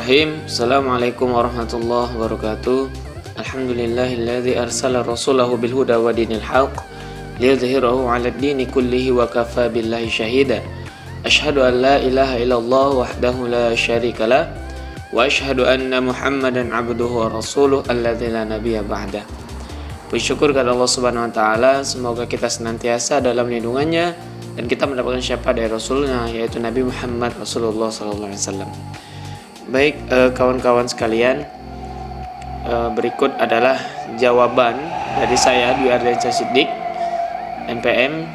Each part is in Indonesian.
Bismillahirrahmanirrahim. Assalamualaikum warahmatullahi wabarakatuh. Alhamdulillahilladzi arsala rasulahu bil huda wa dinil haqq liyudhhirahu 'alad dini kullihi wa kafa billahi syahida. Asyhadu an la ilaha illallah wahdahu la syarikalah wa asyhadu anna Muhammadan 'abduhu wa rasuluh alladzi la nabiyya ba'da. Puji syukur kepada Allah Subhanahu wa taala, semoga kita senantiasa dalam lindungannya dan kita mendapatkan syafaat dari Rasulnya, yaitu Nabi Muhammad Rasulullah sallallahu alaihi wasallam. Baik, kawan-kawan sekalian, berikut adalah jawaban dari saya Dwi Ardiansyah Siddiq, NPM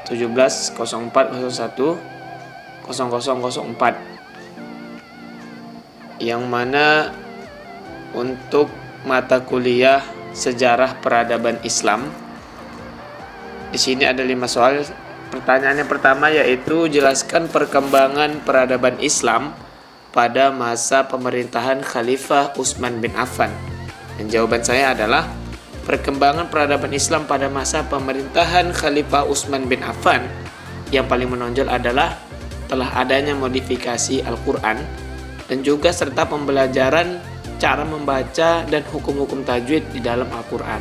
1704010004, yang mana untuk mata kuliah Sejarah Peradaban Islam. Di sini ada 5 soal. Pertanyaan yang pertama yaitu jelaskan perkembangan peradaban Islam pada masa pemerintahan Khalifah Utsman bin Affan. Dan jawaban saya adalah perkembangan peradaban Islam pada masa pemerintahan Khalifah Utsman bin Affan yang paling menonjol adalah telah adanya modifikasi Al-Quran dan juga serta pembelajaran cara membaca dan hukum-hukum tajwid di dalam Al-Quran.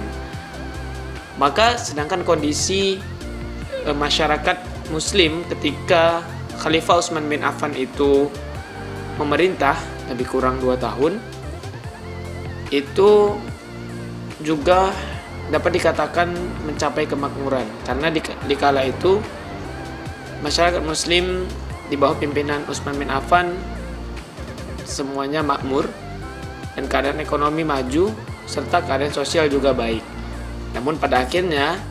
Maka sedangkan kondisi masyarakat muslim ketika Khalifah Utsman bin Affan itu memerintah lebih kurang 2 tahun, itu juga dapat dikatakan mencapai kemakmuran, karena di kala itu masyarakat muslim di bawah pimpinan Utsman bin Affan semuanya makmur dan keadaan ekonomi maju serta keadaan sosial juga baik. Namun pada akhirnya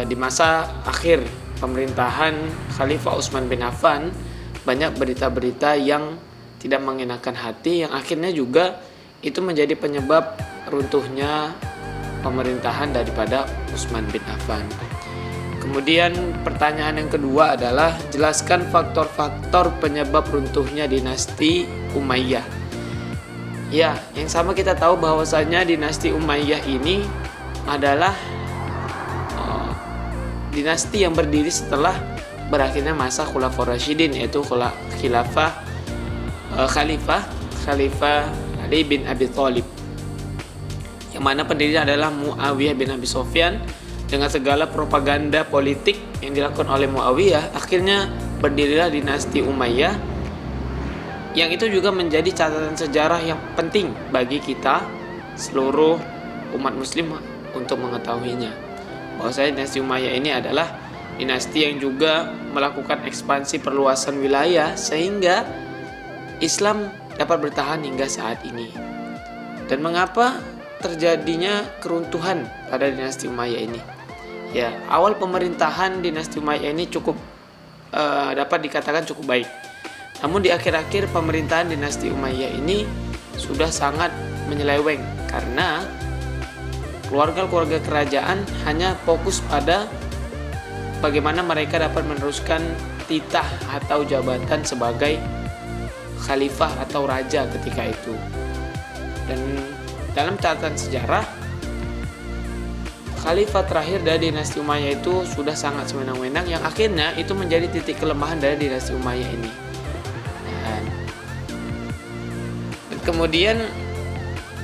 di masa akhir pemerintahan Khalifah Utsman bin Affan banyak berita-berita yang tidak mengenakan hati, yang akhirnya juga itu menjadi penyebab runtuhnya pemerintahan daripada Utsman bin Affan. Kemudian pertanyaan yang kedua adalah jelaskan faktor-faktor penyebab runtuhnya dinasti Umayyah. Ya, yang sama kita tahu bahwasanya dinasti Umayyah ini adalah dinasti yang berdiri setelah berakhirnya masa Khulafaur Rasyidin, yaitu Khalifah Ali bin Abi Thalib, yang mana pendirinya adalah Muawiyah bin Abi Sufyan. Dengan segala propaganda politik yang dilakukan oleh Muawiyah, akhirnya berdirilah dinasti Umayyah, yang itu juga menjadi catatan sejarah yang penting bagi kita seluruh umat muslim untuk mengetahuinya, bahwasanya dinasti Umayyah ini adalah dinasti yang juga melakukan ekspansi perluasan wilayah sehingga Islam dapat bertahan hingga saat ini. Dan mengapa terjadinya keruntuhan pada dinasti Umayyah ini? Ya, awal pemerintahan dinasti Umayyah ini cukup dapat dikatakan cukup baik. Namun di akhir-akhir pemerintahan dinasti Umayyah ini sudah sangat menyeleweng, karena keluarga-keluarga kerajaan hanya fokus pada bagaimana mereka dapat meneruskan titah atau jabatan sebagai khalifah atau raja ketika itu. Dan dalam catatan sejarah, khalifah terakhir dari dinasti Umayyah itu sudah sangat sewenang-wenang, yang akhirnya itu menjadi titik kelemahan dari dinasti Umayyah ini. Dan kemudian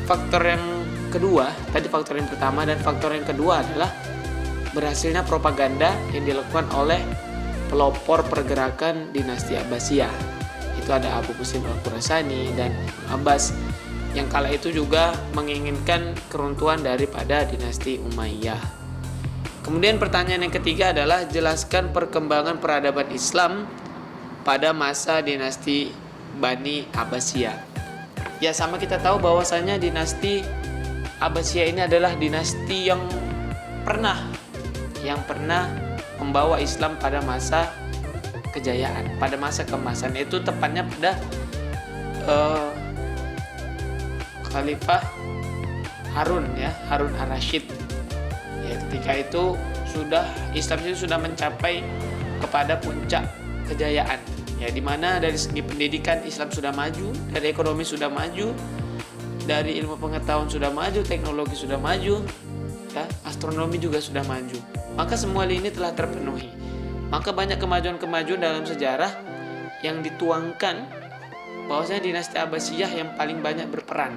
faktor yang kedua, tadi faktor yang pertama, dan faktor yang kedua adalah berhasilnya propaganda yang dilakukan oleh pelopor pergerakan dinasti Abbasiyah. Itu ada Abu Muslim Al-Khurasani dan Abbas, yang kala itu juga menginginkan keruntuhan daripada dinasti Umayyah. Kemudian pertanyaan yang ketiga adalah jelaskan perkembangan peradaban Islam pada masa dinasti Bani Abbasiyah. Ya, sama kita tahu bahwasanya dinasti Abbasiyah ini adalah dinasti yang pernah membawa Islam pada masa kejayaan, pada masa keemasan, itu tepatnya pada Khalifah Harun Ar-Rasyid. Ya, ketika itu Islam itu sudah mencapai kepada puncak kejayaan. Ya, di mana dari segi pendidikan Islam sudah maju, dari ekonomi sudah maju, dari ilmu pengetahuan sudah maju, teknologi sudah maju, ya, astronomi juga sudah maju. Maka semua ini telah terpenuhi. Maka banyak kemajuan-kemajuan dalam sejarah yang dituangkan bahwasanya dinasti Abbasiyah yang paling banyak berperan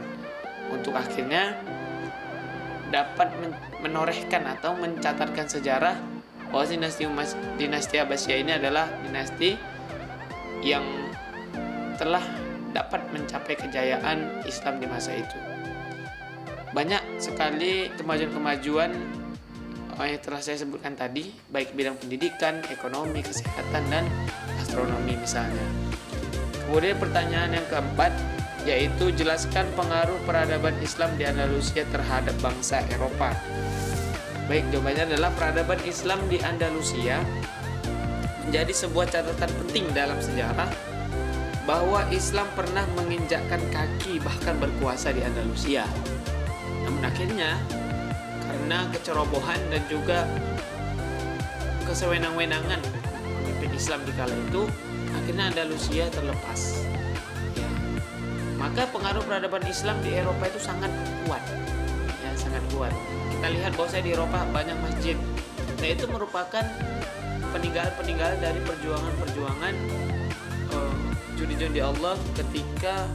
untuk akhirnya dapat menorehkan atau mencatatkan sejarah bahwa dinasti Abbasiyah ini adalah dinasti yang telah dapat mencapai kejayaan Islam di masa itu. Banyak sekali kemajuan-kemajuan yang telah saya sebutkan tadi, baik bidang pendidikan, ekonomi, kesehatan, dan astronomi misalnya. Kemudian pertanyaan yang keempat, yaitu jelaskan pengaruh peradaban Islam di Andalusia terhadap bangsa Eropa. Baik, jawabannya adalah peradaban Islam di Andalusia menjadi sebuah catatan penting dalam sejarah bahwa Islam pernah menginjakkan kaki bahkan berkuasa di Andalusia. Namun akhirnya karena kecerobohan dan juga kesewenang-wenangan pemimpin Islam di kala itu, akhirnya Andalusia terlepas. Ya. Maka pengaruh peradaban Islam di Eropa itu sangat kuat. Ya, sangat kuat. Kita lihat bahwa di Eropa banyak masjid. Nah, itu merupakan peninggalan-peninggalan dari perjuangan-perjuangan judi-judi Allah ketika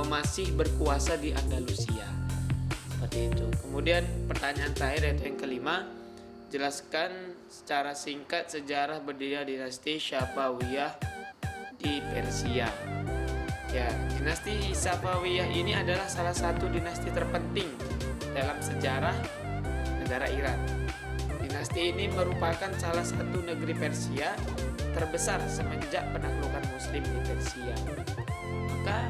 masih berkuasa di Andalusia. Seperti itu. Kemudian pertanyaan terakhir yaitu yang kelima, jelaskan secara singkat sejarah berdirinya dinasti Safawiyah di Persia. Ya, dinasti Safawiyah ini adalah salah satu dinasti terpenting dalam sejarah negara Iran. Dinasti ini merupakan salah satu negeri Persia terbesar semenjak penaklukan Muslim di Persia. Maka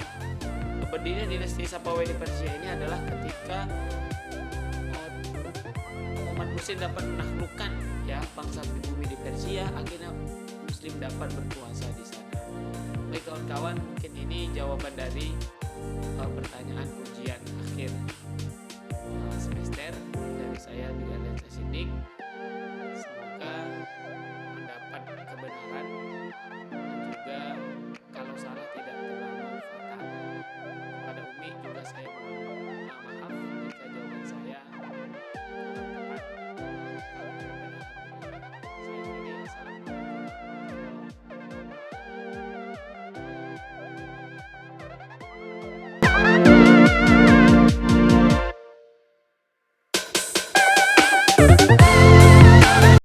berdirinya dinasti Safawiyah di Persia ini adalah ketika umat Muslim dapat menaklukkan bangsa pribumi di Persia, akhirnya Muslim dapat berkuasa di sana. Baik kawan-kawan, mungkin ini jawaban dari pertanyaan ujian